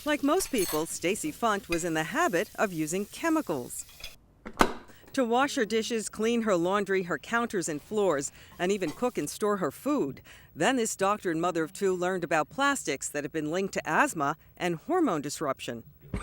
Like most people, Stacy Funt was in the habit of using chemicals. To wash her dishes, clean her laundry, her counters and floors, and even cook and store her food. Then this doctor and mother of two learned about plastics that have been linked to asthma and hormone disruption.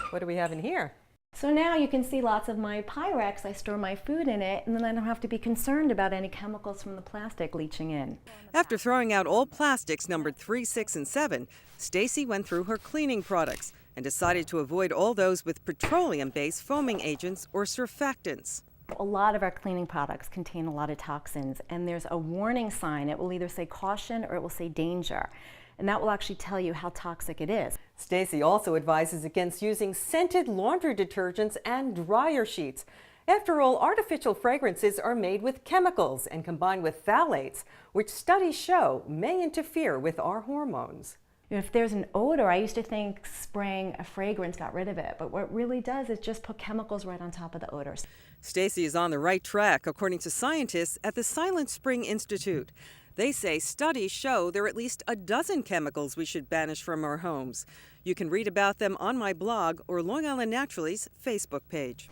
What do we have in here? So now you can see lots of my Pyrex. I store my food in it, and then I don't have to be concerned about any chemicals from the plastic leaching in. After throwing out all plastics numbered 3, 6, and 7, Stacy went through her cleaning products and decided to avoid all those with petroleum-based foaming agents or surfactants. A lot of our cleaning products contain a lot of toxins, and there's a warning sign. It will either say caution or it will say danger, and that will actually tell you how toxic it is. Stacy also advises against using scented laundry detergents and dryer sheets. After all, artificial fragrances are made with chemicals and combined with phthalates, which studies show may interfere with our hormones. If there's an odor, I used to think spraying a fragrance got rid of it, but what it really does is just put chemicals right on top of the odors. Stacy is on the right track, according to scientists at the Silent Spring Institute. They say studies show there are at least a dozen chemicals we should banish from our homes. You can read about them on my blog or Long Island Naturally's Facebook page.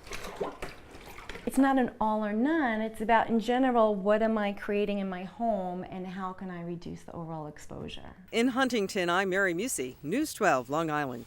It's not an all or none. It's about, in general, what am I creating in my home and how can I reduce the overall exposure? In Huntington, I'm Mary Musi, News 12, Long Island.